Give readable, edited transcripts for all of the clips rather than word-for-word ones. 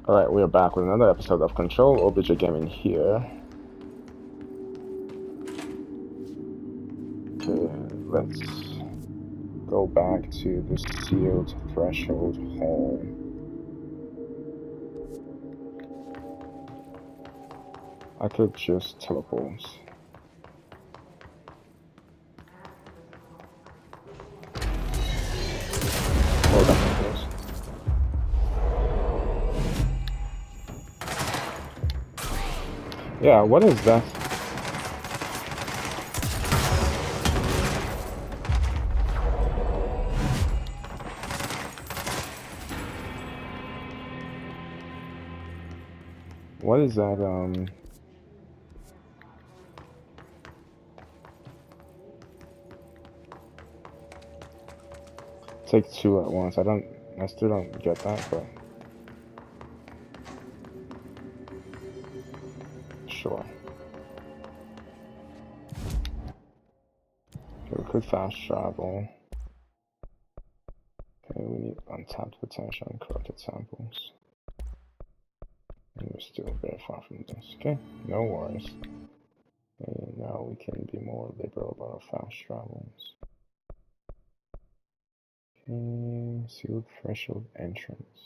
Alright, we are back with another episode of Control. OBJ Gaming here. Okay, let's go back to the sealed threshold hall. I could just teleport. Oh, that's close. Yeah, what is that? What is that, Take two at once. I still don't get that, but sure. Okay, we could fast travel. Okay, we need untapped potential and corrupted samples. And we're still very far from this. Okay, no worries. And now we can be more liberal about our fast travels. Okay, sealed threshold entrance.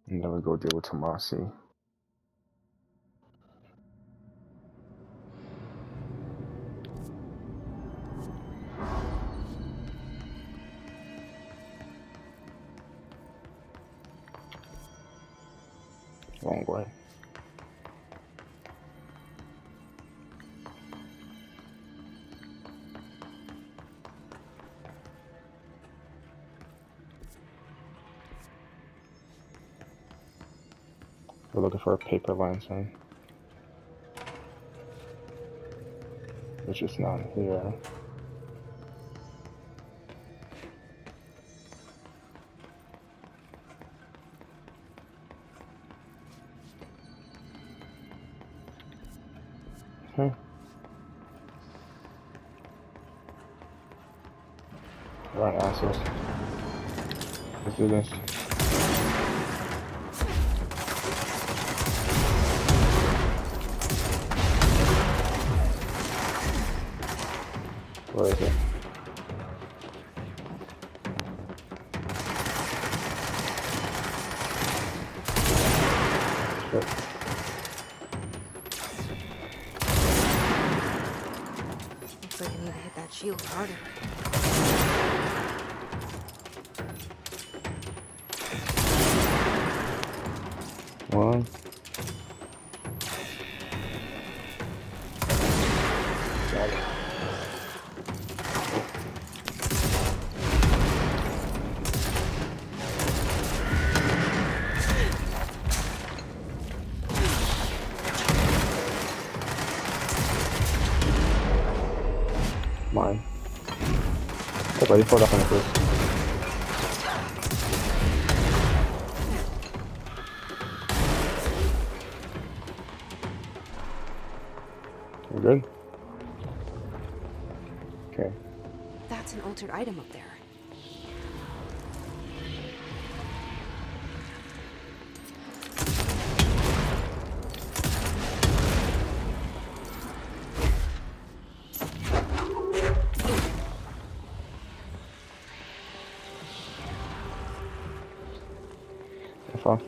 And then we go deal with Tomasi. Wrong way. We're looking for a paper lantern, which is not here. Okay. Alright, assholes. Let's do this. Where is it? Shit. Looks like I need to hit that shield harder. One. Got it. Mine. Hey buddy, hold up on it first. You good? Okay. That's an altered item up there. Far.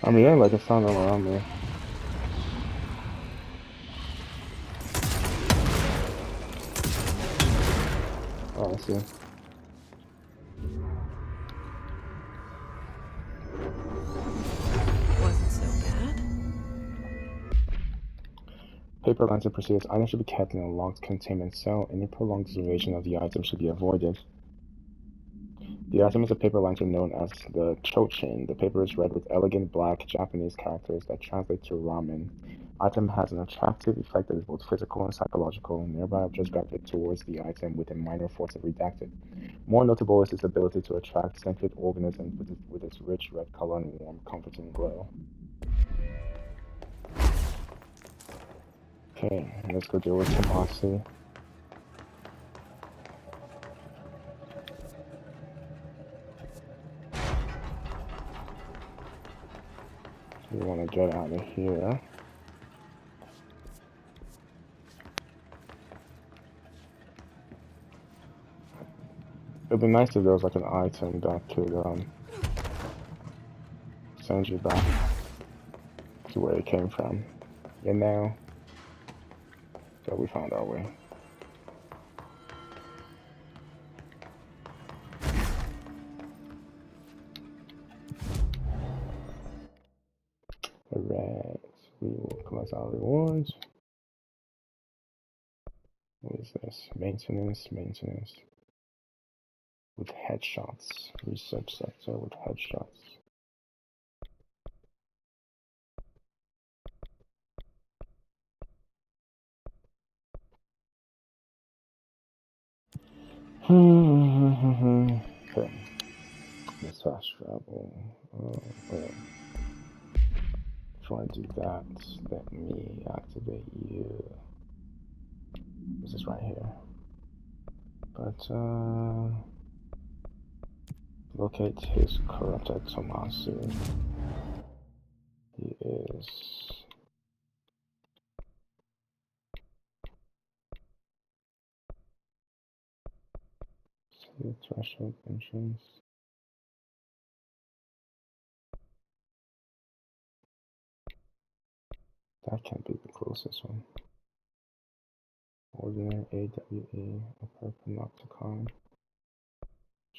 I mean, yeah, like it's not all around me. Oh, I see. Wasn't so bad. Paper lantern proceeds. Items should be kept in a locked containment cell. Any prolonged observation of the item should be avoided. The item is a paper lantern known as the chochin. The paper is red with elegant black Japanese characters that translate to ramen. Item has an attractive effect that is both physical and psychological. Nearby objects gravitate towards the item with a minor force of redacted. More notable is its ability to attract sentient organisms with its rich red color and warm, comforting glow. Okay, let's go deal with Tomasi. We want to get out of here. It'd be nice if there was like an item that could send you back to where it came from. You know? So we found our way. Alright, we will collect our rewards. What is this? Maintenance. With headshots. Research sector with headshots. Okay. Let's fast travel. Okay. Before I do that, let me activate you. This is right here. But locate his corrupted Tomasu. He is see threshold entrance. That can't be the closest one. Ordinary AWE, upper panopticon.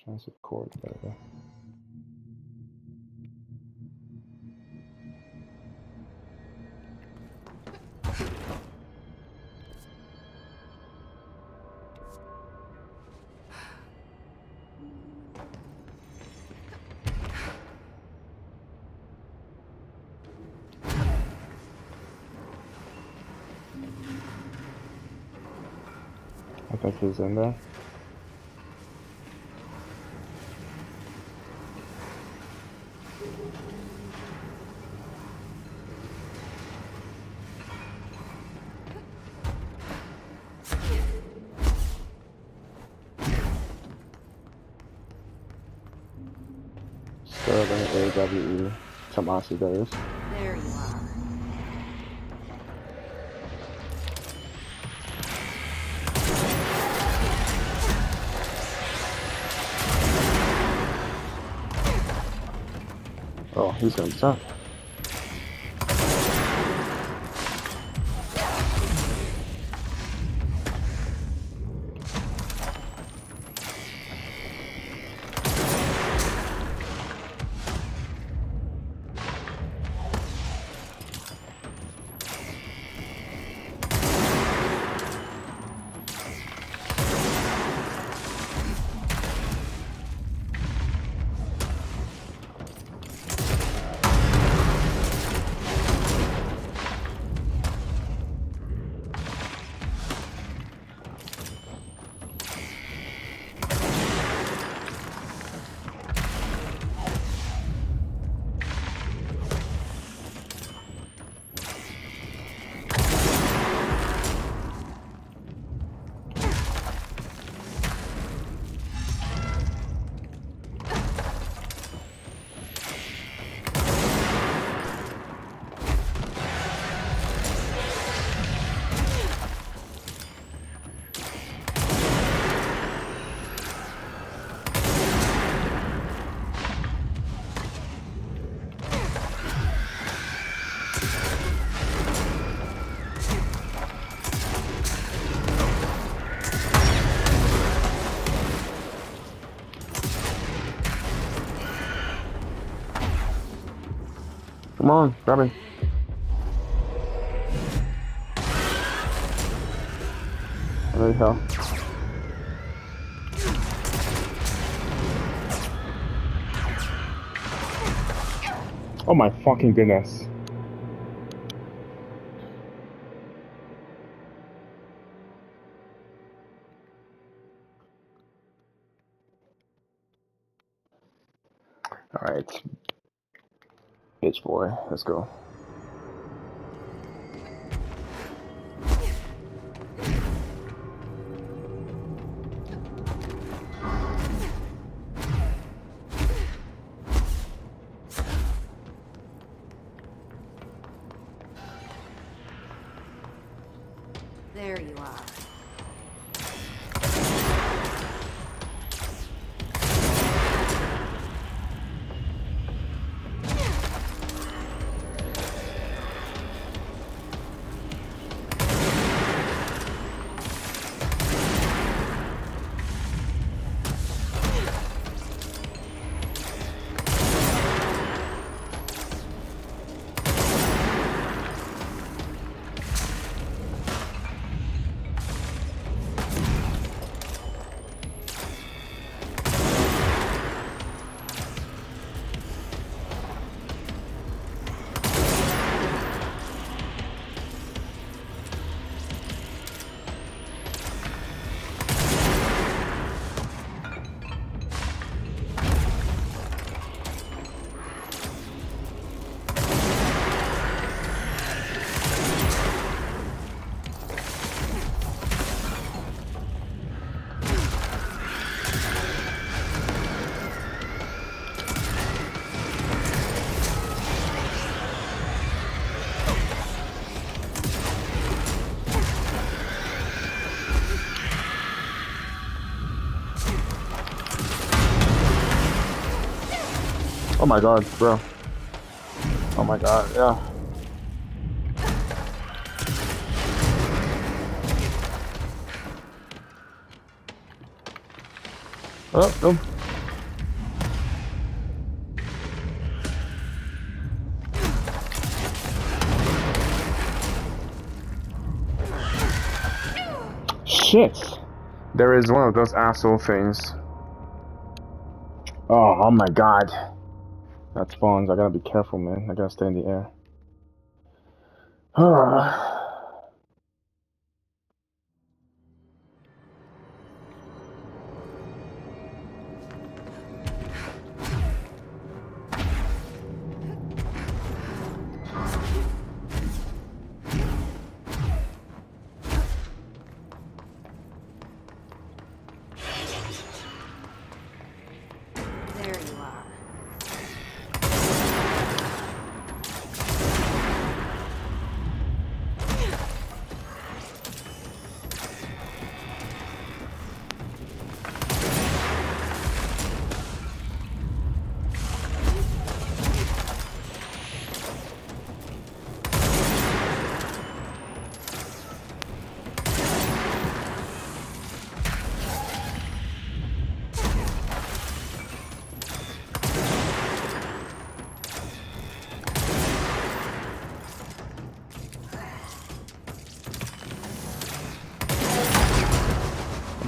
Transit cord, there we go. I think he's in there. Sterling AWE. Tomasi, there is. There you are. Oh, he's gonna be tough. on, grab me. There you go. Oh my fucking goodness. Alright. Bitch boy, let's go. There you are. Oh my god, bro. Oh my god, yeah. Oh, no. Shit! There is one of those asshole things. Oh my god. That spawns. I gotta be careful, man. I gotta stay in the air. There you are.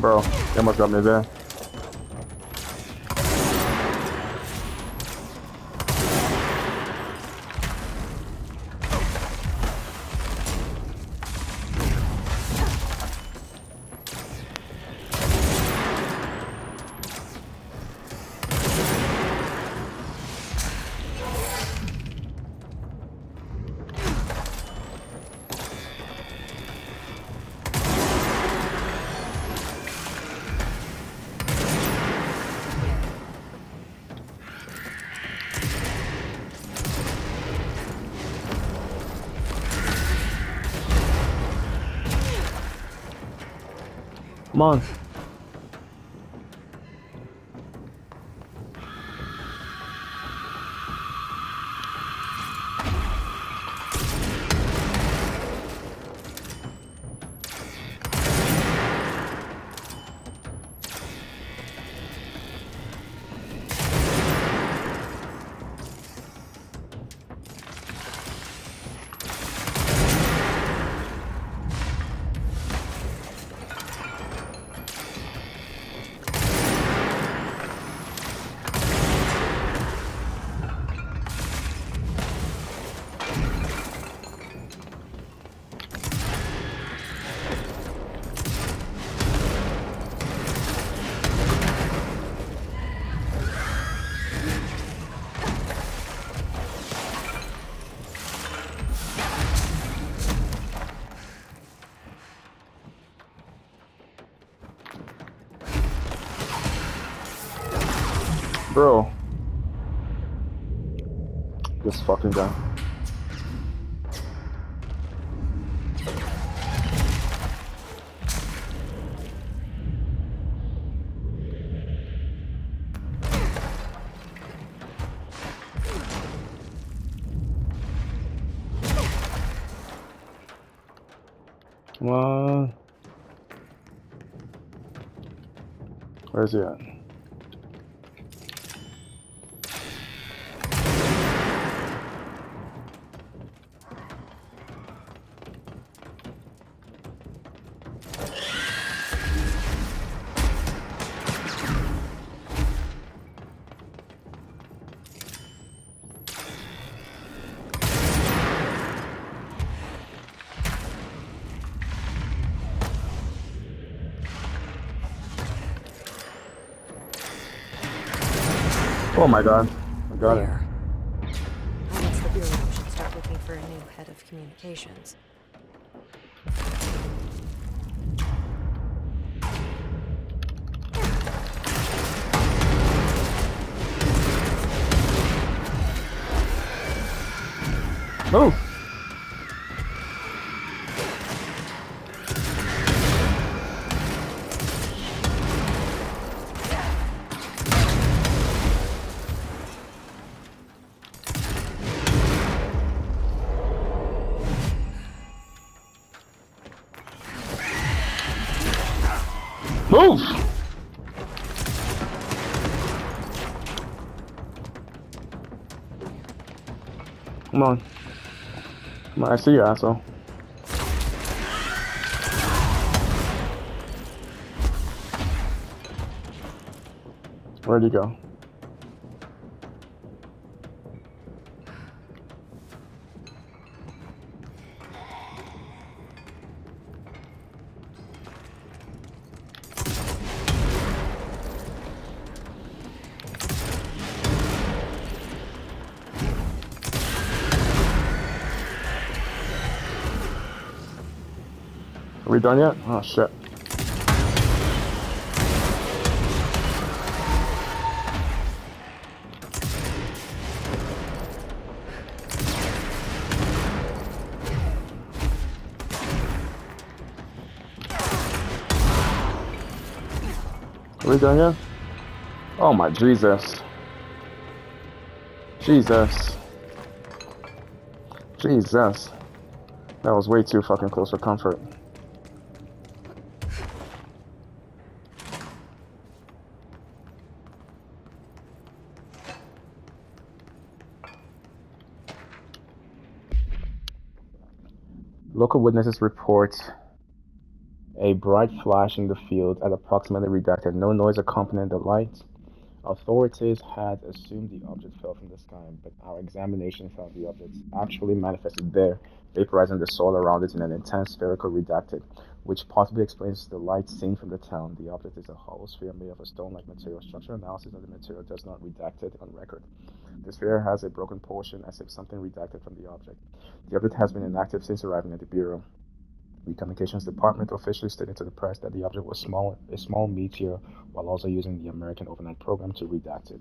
Bro, they almost got me there. Come on. Bro. This fucking guy. Come on. Where's he at? Oh my god. I got it. There. I guess the Bureau should start looking for a new head of communications. Move! Move! Come on. Come on, I see you, asshole. Where'd he go? Are we done yet? Oh shit. Are we done yet? Oh my Jesus. Jesus. Jesus. That was way too fucking close for comfort. Local witnesses report a bright flash in the field at approximately redacted. No noise accompanying the light. Authorities had assumed the object fell from the sky, but our examination found the object actually manifested there, vaporizing the soil around it in an intense spherical redacted, which possibly explains the light seen from the town. The object is a hollow sphere made of a stone-like material. Structural analysis of the material does not redacted on record. The sphere has a broken portion as if something redacted from the object. The object has been inactive since arriving at the Bureau. The Communications Department officially stated to the press that the object was a small meteor, while also using the American Overnight Program to redact it.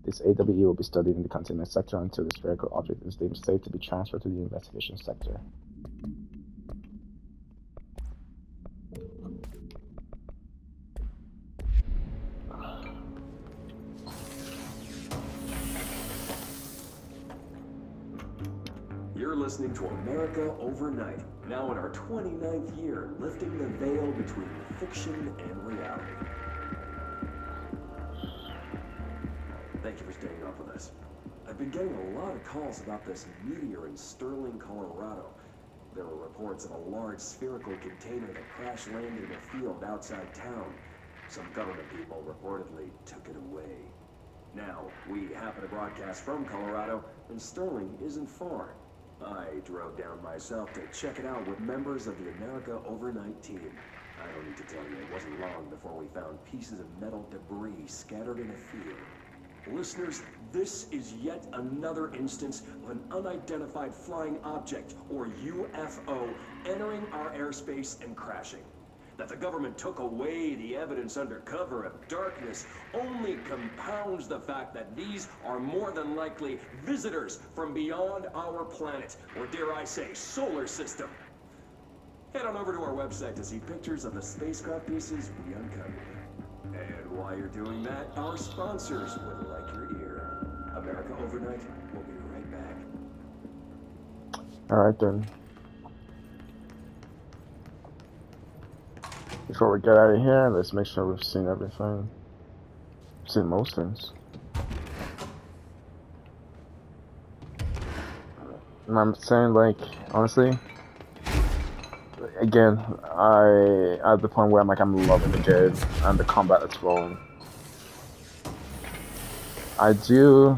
This AWE will be studied in the containment sector until the spherical object is deemed safe to be transferred to the investigation sector. You're listening to America Overnight, now in our 29th year, lifting the veil between fiction and reality. Thank you for staying up with us. I've been getting a lot of calls about this meteor in Sterling, Colorado. There were reports of a large spherical container that crash landed in a field outside town. Some government people reportedly took it away. Now, we happen to broadcast from Colorado, and Sterling isn't far. I drove down myself to check it out with members of the America Overnight team. I don't need to tell you, it wasn't long before we found pieces of metal debris scattered in a field. Listeners, this is yet another instance of an unidentified flying object, or UFO, entering our airspace and crashing. That the government took away the evidence under cover of darkness only compounds the fact that these are more than likely visitors from beyond our planet, or dare I say, solar system. Head on over to our website to see pictures of the spacecraft pieces we uncovered. And while you're doing that, our sponsors would like your ear. America Overnight, we'll be right back. Alright then. Before we get out of here, let's make sure we've seen everything. Seen most things. And I'm saying, like, honestly, again, at the point where I'm like, I'm loving the game and the combat that's rolling. I do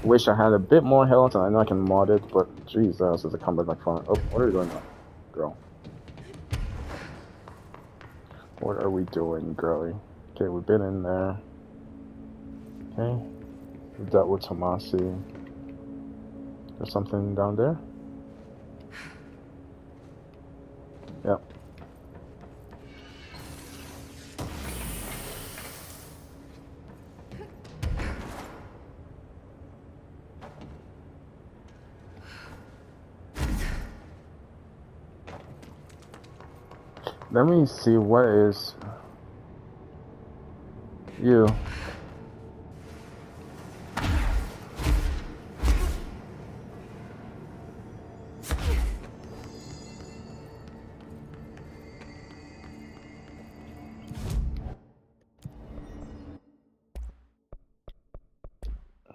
wish I had a bit more health, and I know I can mod it, but Jesus, is the combat like fun. Oh, what are you doing now, girl? What are we doing, girlie? Okay, we've been in there. Okay, we dealt with Tomasi. There's something down there? Yep. Let me see, what is you?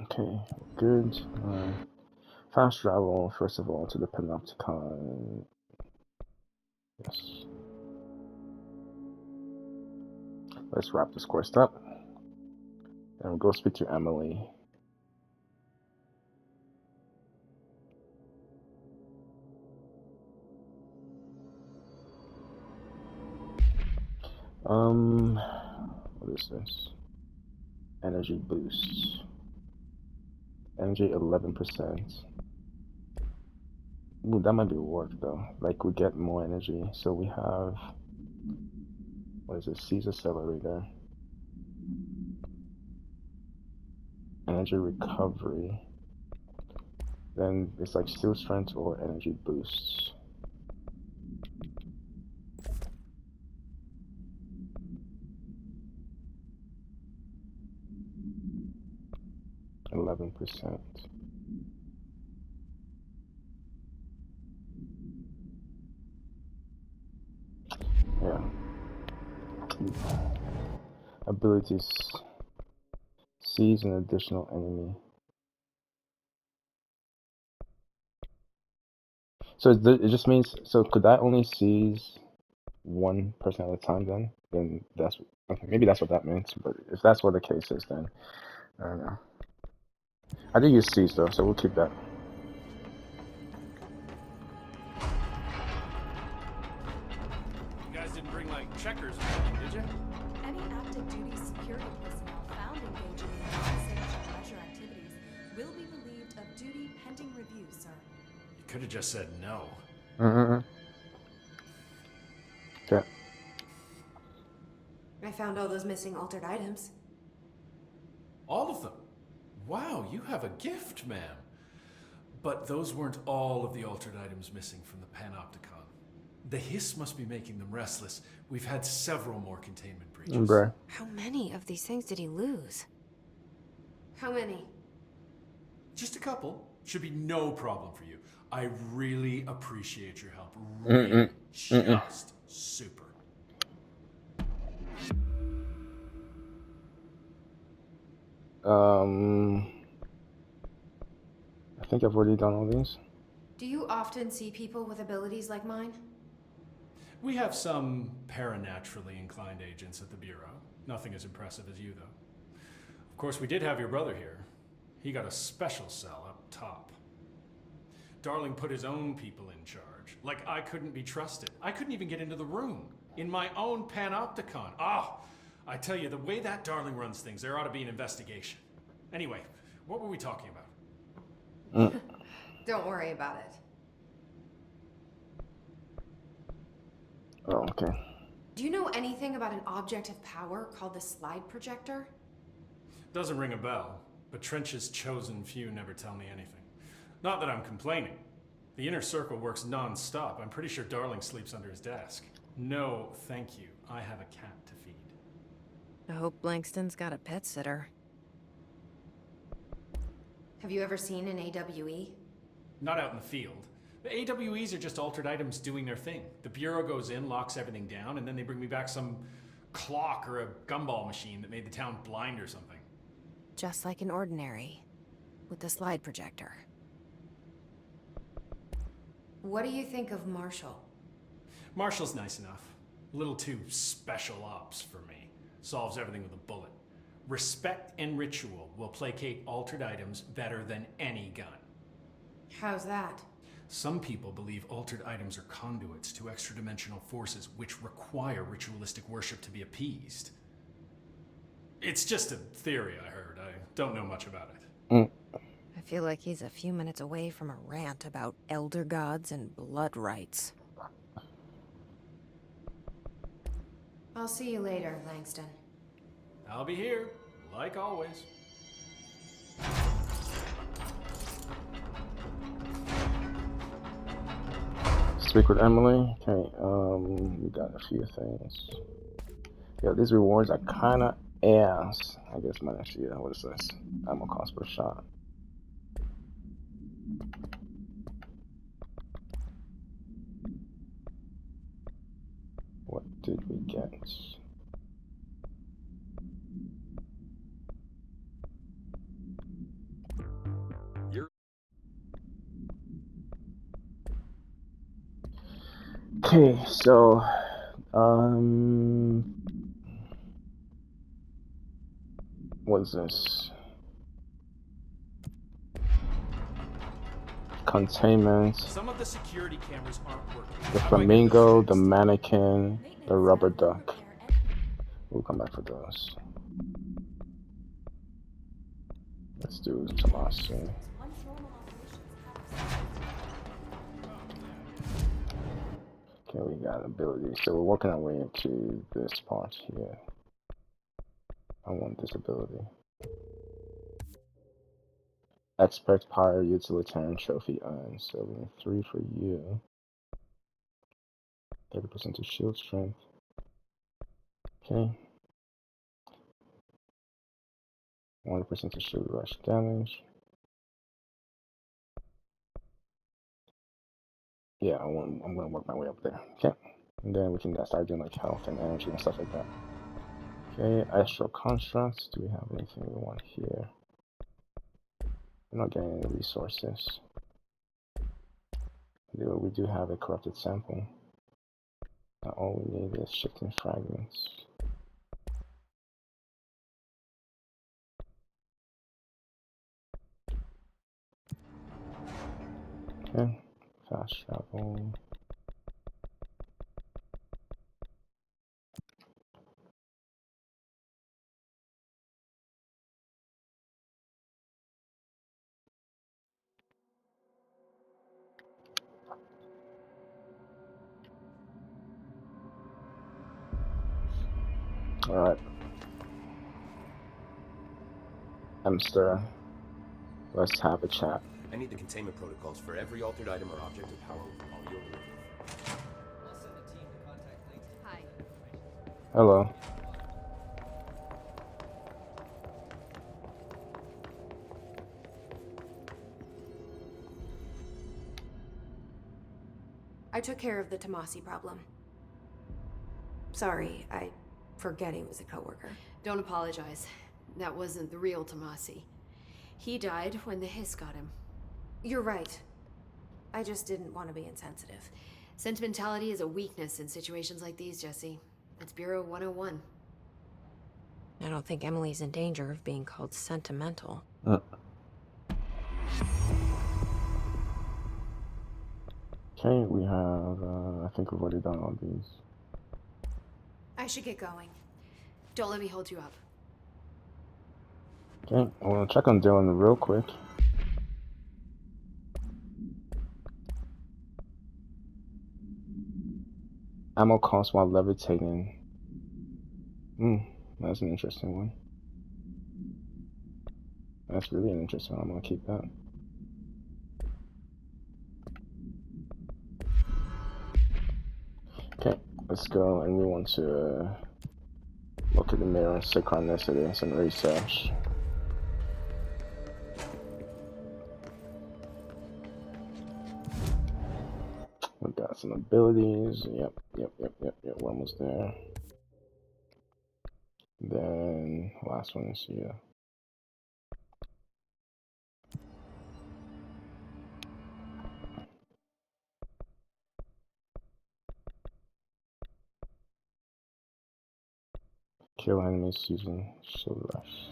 Okay, good. Fast travel, first of all, to the Panopticon. Yes. Let's wrap this quest up. And we'll go speak to Emily. What is this? Energy boosts. Energy 11%. Ooh, that might be work though. Like, we get more energy. So we have, what is it? Seize Accelerator. Energy recovery. Then it's like steel strength or energy boosts. %. Yeah. Abilities. Seize an additional enemy. So it just means, so could I only seize one person at a time then? Then that's, okay, maybe that's what that means, but if that's what the case is, then I don't know. I did use seize though, so we'll keep that. You guys didn't bring like checkers, did you? Any active duty security personnel found engaging in non-sanctioned leisure activities will be relieved of duty pending review, sir. You could have just said no. Okay. I found all those missing altered items. All of them? Wow, you have a gift, ma'am. But those weren't all of the altered items missing from the Panopticon. The hiss must be making them restless. We've had several more containment breaches. Bruh. How many of these things did he lose? How many? Just a couple. Should be no problem for you. I really appreciate your help. Really. Just super. I think I've already done all these. Do you often see people with abilities like mine? We have some paranaturally inclined agents at the Bureau. Nothing as impressive as you, though. Of course, we did have your brother here. He got a special cell up top. Darling put his own people in charge. Like I couldn't be trusted. I couldn't even get into the room. In my own Panopticon. I tell you, the way that Darling runs things, there ought to be an investigation. Anyway, what were we talking about? Don't worry about it. Oh, okay. Do you know anything about an object of power called the slide projector? Doesn't ring a bell, but Trench's chosen few never tell me anything. Not that I'm complaining. The inner circle works non-stop. I'm pretty sure Darling sleeps under his desk. No, thank you. I have a cat to feed. I hope Blankston's got a pet sitter. Have you ever seen an AWE? Not out in the field. The AWEs are just altered items doing their thing. The Bureau goes in, locks everything down, and then they bring me back some clock or a gumball machine that made the town blind or something. Just like an ordinary, with the slide projector. What do you think of Marshall? Marshall's nice enough. A little too special ops for me. Solves everything with a bullet. Respect and ritual will placate altered items better than any gun. How's that? Some people believe altered items are conduits to extra-dimensional forces which require ritualistic worship to be appeased. It's just a theory I heard. I don't know much about it. I feel like he's a few minutes away from a rant about elder gods and blood rites. I'll see you later, Langston. I'll be here, like always. Speak with Emily. Okay, we got a few things. Yeah, these rewards are kinda ass. I guess minus, yeah, what is this? Ammo cost per shot. What did we get? Okay, so what's this? Containment, Some of the security cameras aren't working. the How do I get flamingo, those the fixed? mannequin, the rubber Maintenance staff will duck. repair any- We'll come back for those. Let's do Tomasi. Once normal operations have Okay, we got abilities. So we're working our way into this part here. I want this ability. Expert Power Utilitarian Trophy earned. So we need 3 for you. 30% to shield strength. Okay. 100% to shield rush damage. Yeah, I'm gonna work my way up there. Okay. And then we can start doing like health and energy and stuff like that. Okay, astral constructs. Do we have anything we want here? We're not getting any resources. We do have a corrupted sample. Now all we need is shifting fragments. Okay, fast travel. Alright. Emster, let's have a chat. I need the containment protocols for every altered item or object of power with all your review. Hi. Hello. I took care of the Tomasi problem. Sorry, I forget he was a coworker. Don't apologize. That wasn't the real Tomasi. He died when the hiss got him. You're right. I just didn't want to be insensitive. Sentimentality is a weakness in situations like these, Jesse. That's Bureau 101. I don't think Emily's in danger of being called sentimental. Okay, we have, I think we've already done all these. I should get going. Don't let me hold you up. Okay, I want to check on Dylan real quick. Ammo cost while levitating. That's an interesting one. That's really an interesting one. I'm gonna keep that. Okay, let's go, and we want to look at the mirror synchronicities and research. We got some abilities. Yep. We're almost there. Then last one is here. Kill enemies using shield rush.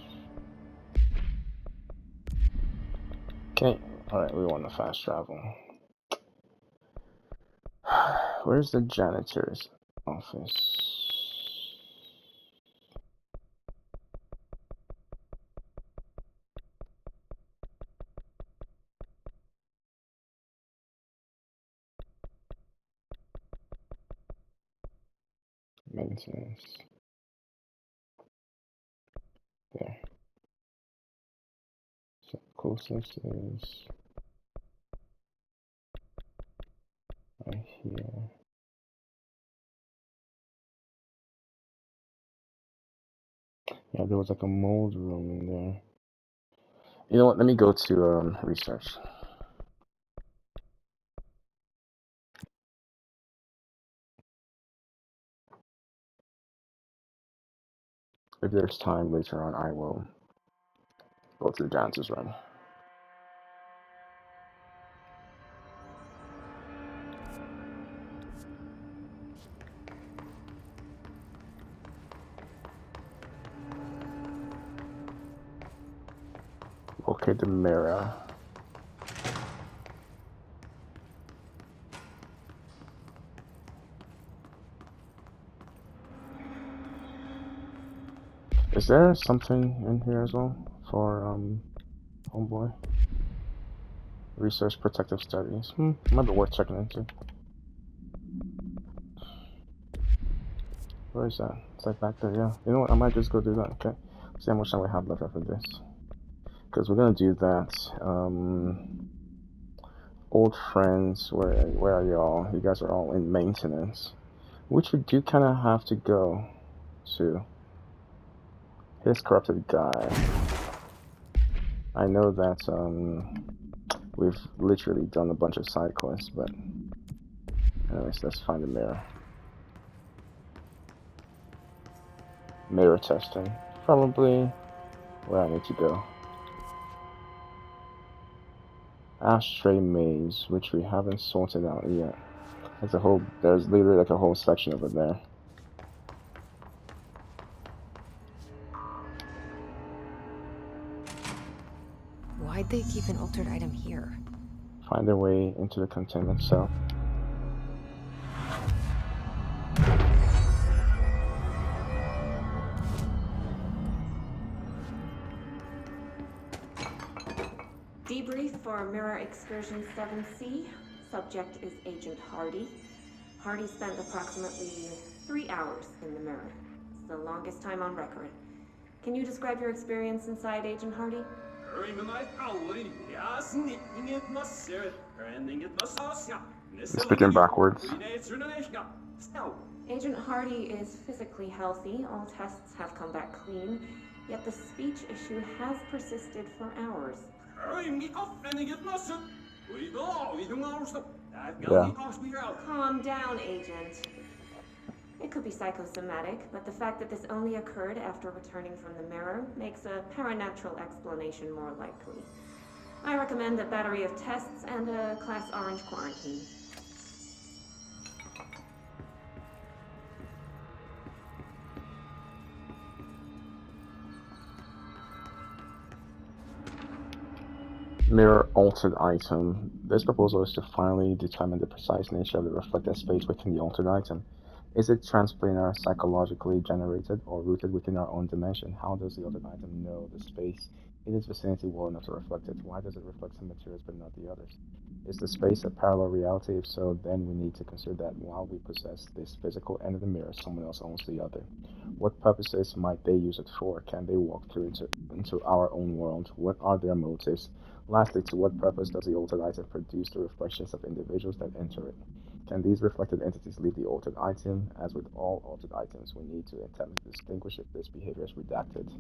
Okay, alright, we want to fast travel. Where's the janitor's office? Maintenance. There. So closest is right here. Yeah, there was like a mold room in there. You know what? Let me go to research. If there's time later on, I will go to the janitor's room. Locate the mirror. Is there something in here as well for homeboy? Research protective studies. Might be worth checking into. Where is that? It's like back there, yeah. You know what? I might just go do that. Okay. See how much time we have left after this. Because we're gonna do that. Old friends, where are y'all? You guys are all in maintenance. Which we do kind of have to go to. His corrupted guy. I know that we've literally done a bunch of side quests, but anyways, let's find the mirror. Mirror testing. Probably where I need to go. Ashtray maze, which we haven't sorted out yet. There's literally like a whole section over there. Why'd they keep an altered item here? Find their way into the containment cell. Debrief for Mirror Excursion 7C. Subject is Agent Hardy. Hardy spent approximately 3 hours in the mirror. It's the longest time on record. Can you describe your experience inside, Agent Hardy? He's picking backwards. Agent Hardy is physically healthy. All tests have come back clean. Yet the speech issue has persisted for hours. Yeah. Calm down, Agent. It could be psychosomatic, but the fact that this only occurred after returning from the mirror makes a paranatural explanation more likely. I recommend a battery of tests and a Class Orange quarantine. Mirror altered item. This proposal is to finally determine the precise nature of the reflected space within the altered item. Is it transplanar, psychologically generated, or rooted within our own dimension? How does the altered item know the space in its vicinity well enough to reflect it? Why does it reflect some materials but not the others? Is the space a parallel reality? If so, then we need to consider that while we possess this physical end of the mirror, someone else owns the other. What purposes might they use it for? Can they walk through into our own world? What are their motives? Lastly, to what purpose does the altered item produce the reflections of individuals that enter it? Can these reflected entities leave the altered item? As with all altered items, we need to attempt to distinguish if this behavior is redacted.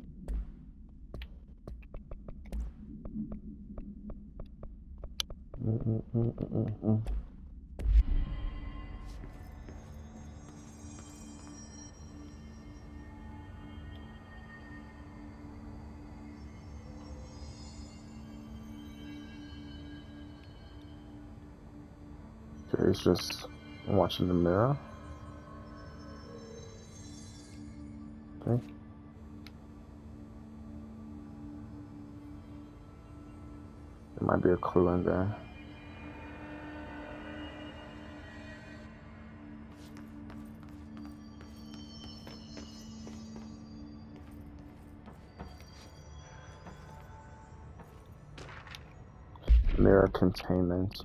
Okay, it's just watching the mirror. Okay. There might be a clue in there. Mirror containment.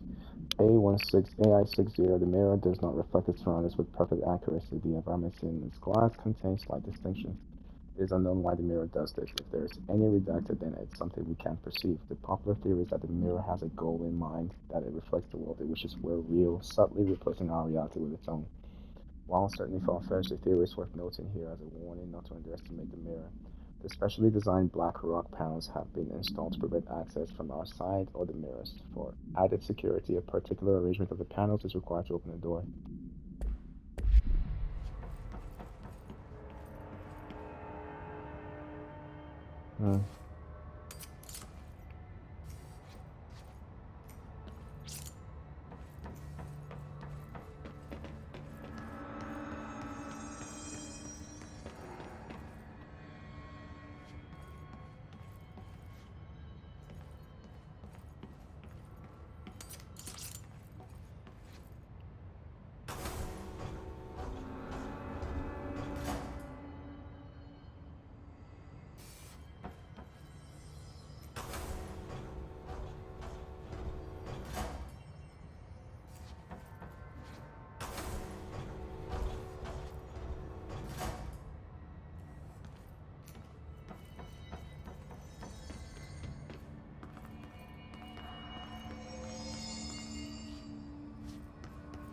AI60, the mirror does not reflect its surroundings with perfect accuracy. The environment seen in its glass contains slight distinctions. It is unknown why the mirror does this. If there is any redacted, then it's something we can't perceive. The popular theory is that the mirror has a goal in mind, that it reflects the world it wishes were real, subtly replacing our reality with its own. While certainly far-fetched, the theory is worth noting here as a warning not to underestimate the mirror. The specially designed black rock panels have been installed to prevent access from our side or the mirrors. For added security, a particular arrangement of the panels is required to open the door.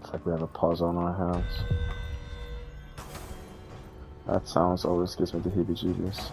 It's like we have a puzzle on our hands. That sounds always gives me the heebie-jeebies.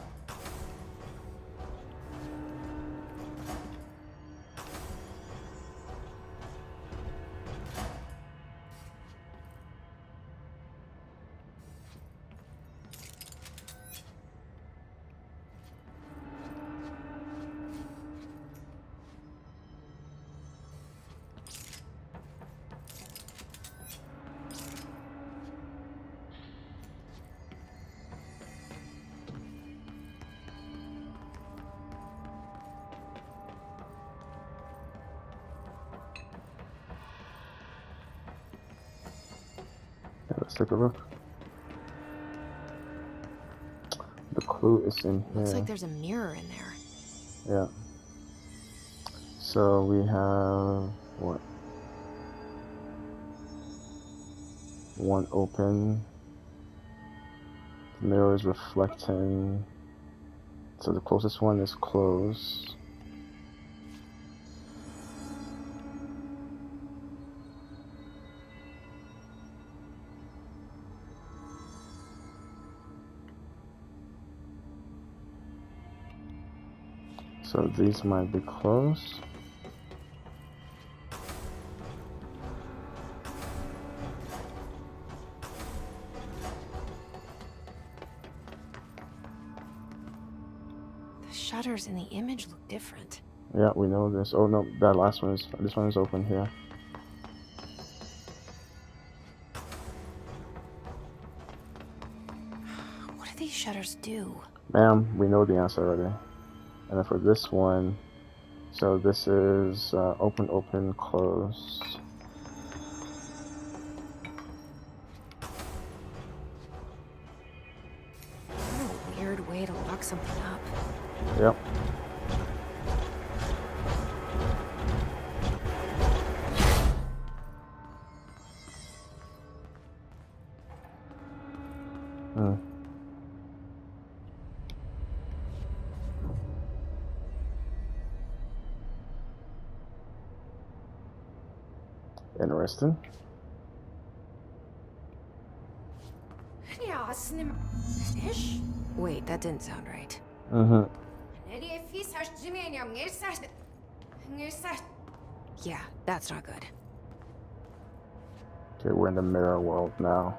Let's take a look. The clue is in here. Looks like there's a mirror in there. Yeah. So we have what? One open. The mirror is reflecting. So the closest one is closed. So these might be closed. The shutters in the image look different. Yeah, we know this. Oh no, that last one is. This one is open here. What do these shutters do? Ma'am, we know the answer already. And then for this one, so this is open, open, close. What a weird way to lock something up. Yep. Interesting. Wait, that didn't sound right. Yeah, that's not good. Okay, we're in the mirror world now.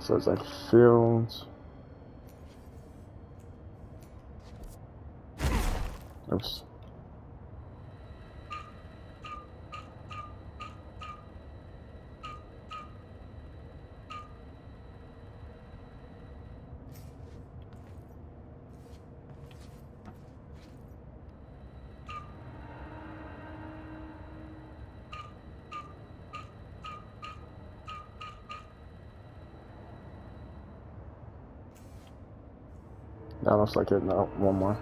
So it's like fields. Oops. That looks like it. No, one more.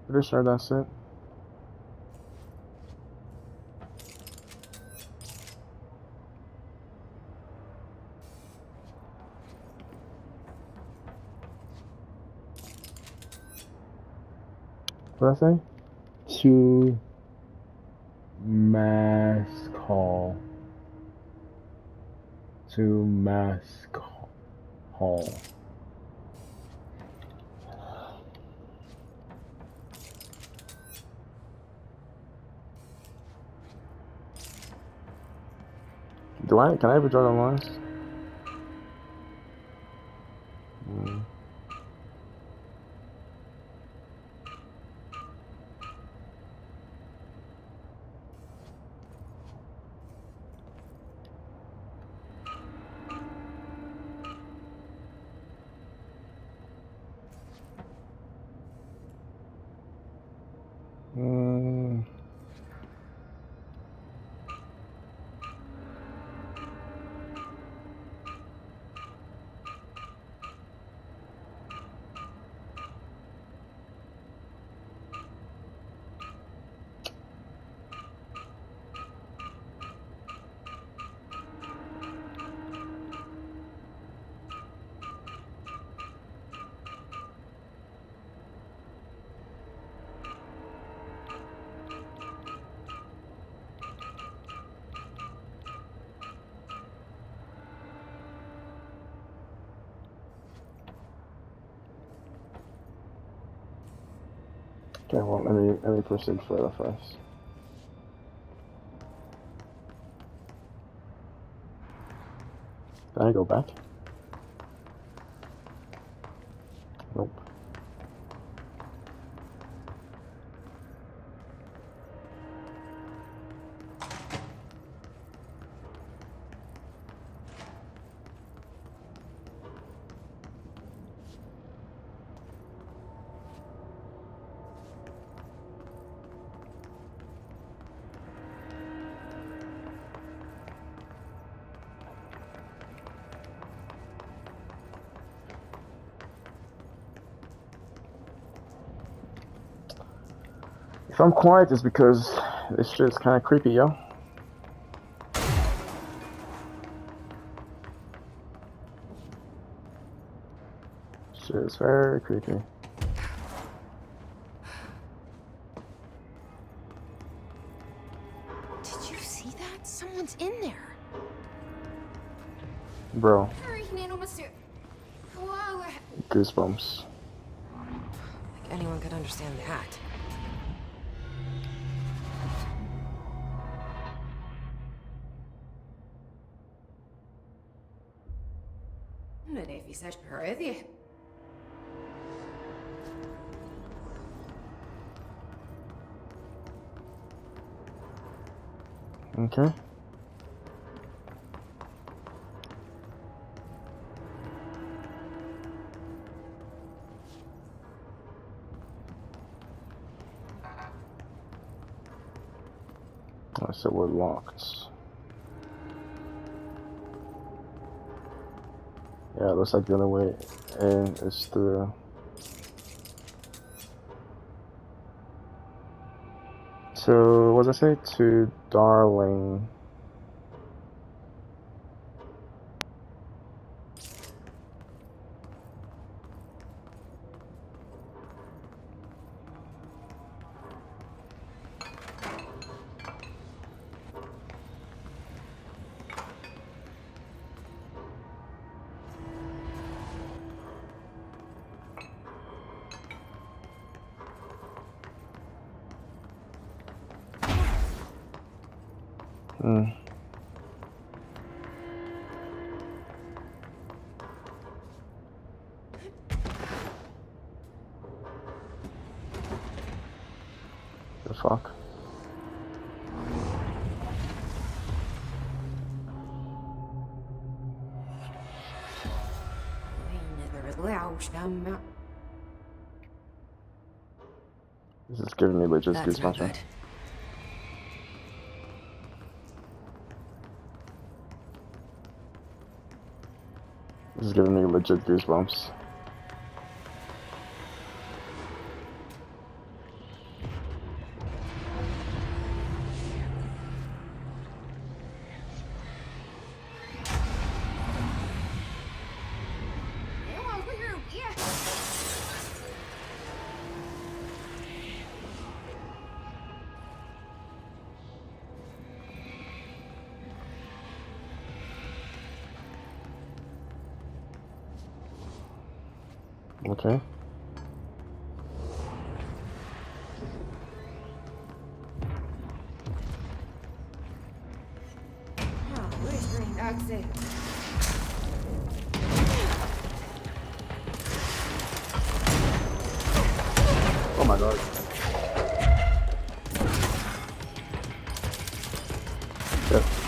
Pretty sure that's it. What did I say? To mask hall. To mask hall. Can I ever draw the lines? Okay, well, let me proceed further first. Can I go back? Nope. If I'm quiet, it's because this shit's kind of creepy, yo. Shit is very creepy. Did you see that? Someone's in there. Bro. Goosebumps. Like anyone could understand that. Okay. So we're locked. Yeah, it looks like the only way in is through. So, what does I say? To Darling. Hmm. The fuck? This is giving me legit That's no goosebumps, man. good. This is giving me legit goosebumps. Okay. Oh my god. Shit.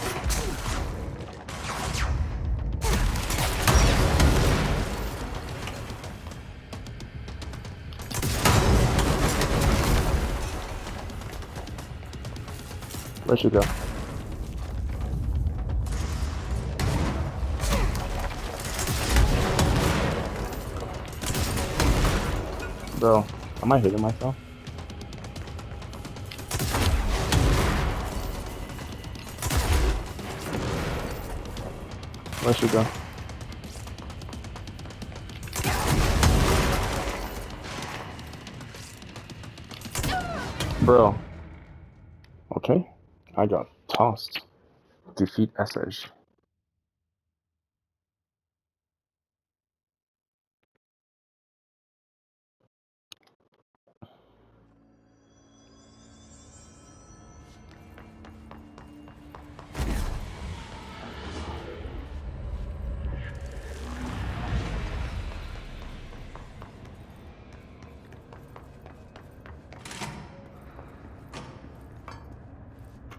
Where'd she go? Bro, am I hitting myself? Where'd she go? Bro. Okay. I got tossed. Defeat SH.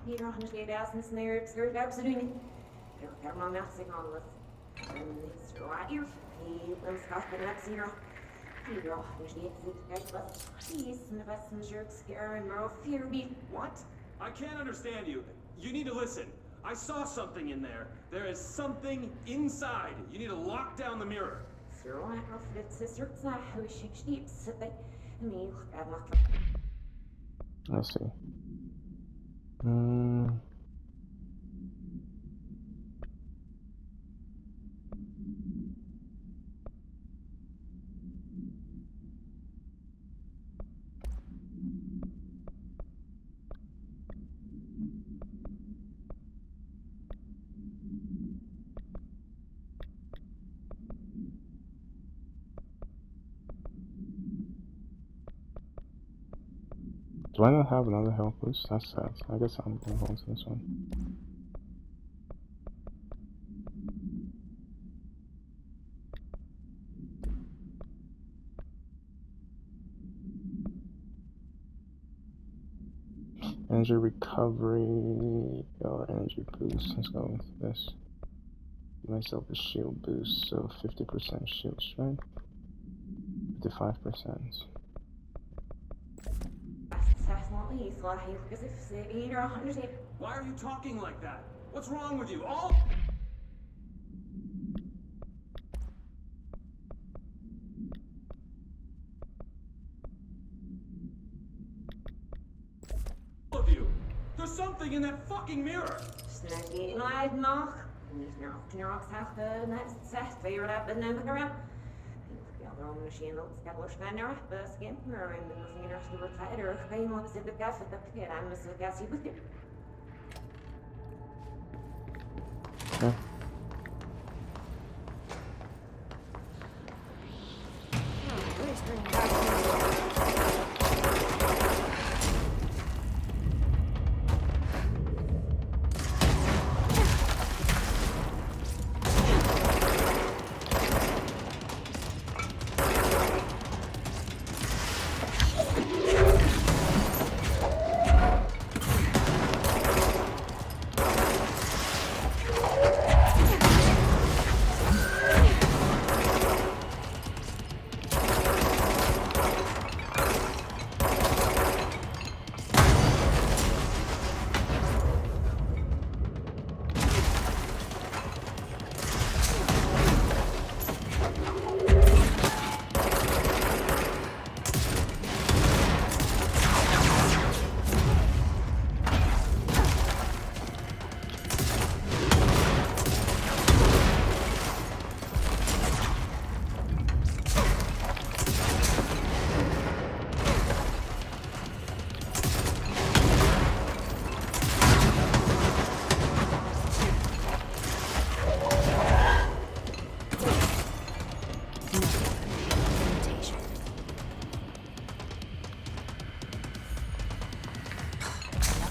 Hier nog een ergens neer, het is absoluut. Helemaal niks in alles. En het is right here. He scaf het net hier. Hier, dus niet echt wat. He's in the best measure scare and more fear me. What? I can't understand you. You need to listen. I saw something in there. There is something inside. You need to lock down the mirror. Zo, of het is er te hoe she sleeps. Me, Let's see. Do I not have another health boost? That's sad. I guess I'm gonna hold to this one. Energy recovery or energy boost. Let's go with this. Myself a shield boost, so 50% shield strength, 55%. Why are you talking like that? What's wrong with you? All of you. There's something in that fucking mirror. Okay.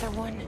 Another one.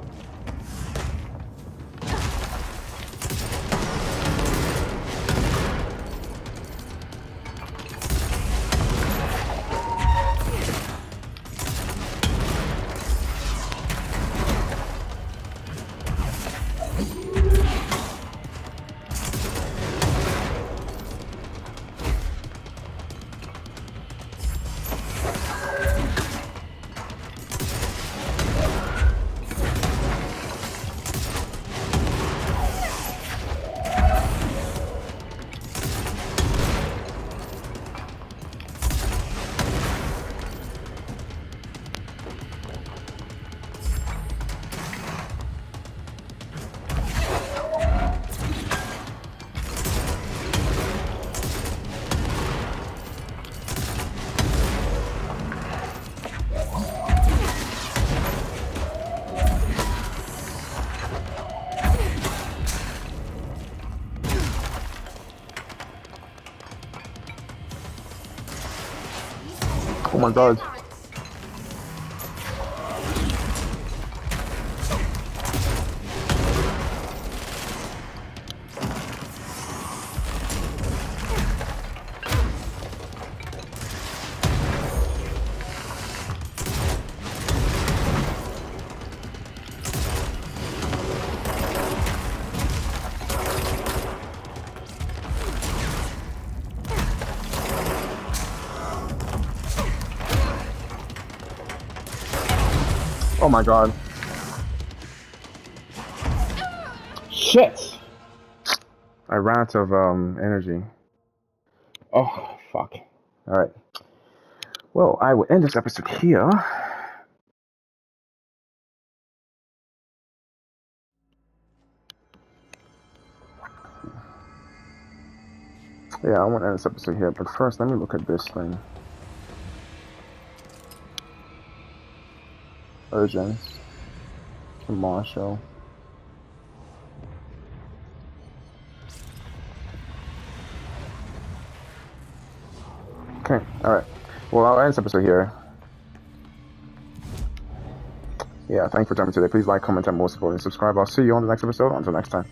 Oh my god. Oh my god. Shit! I ran out of energy. Oh, fuck. Alright. Well, I will end this episode here. Yeah, I want to end this episode here, but first let me look at this thing. Urgent. Marshall. Okay, alright. Well, I'll end this episode here. Yeah, thanks for joining me today. Please like, comment, and most importantly, subscribe. I'll see you on the next episode. Until next time.